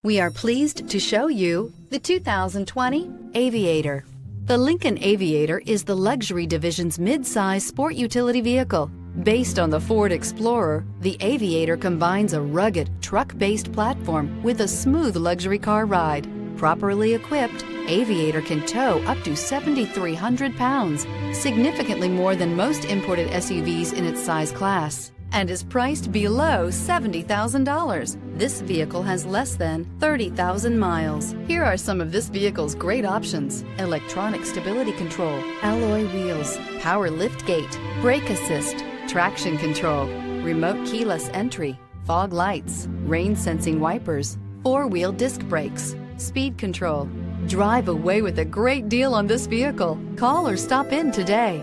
We are pleased to show you the 2020 Aviator. The Lincoln Aviator is the luxury division's mid-size sport utility vehicle. Based on the Ford Explorer, the Aviator combines a rugged, truck-based platform with a smooth luxury car ride. Properly equipped, Aviator can tow up to 7,300 pounds, significantly more than most imported SUVs in its size class, and is priced below $70,000. This vehicle has less than 30,000 miles. Here are some of this vehicle's great options: electronic stability control, alloy wheels, power lift gate, brake assist, traction control, remote keyless entry, fog lights, rain sensing wipers, four-wheel disc brakes, speed control. Drive away with a great deal on this vehicle. Call or stop in today.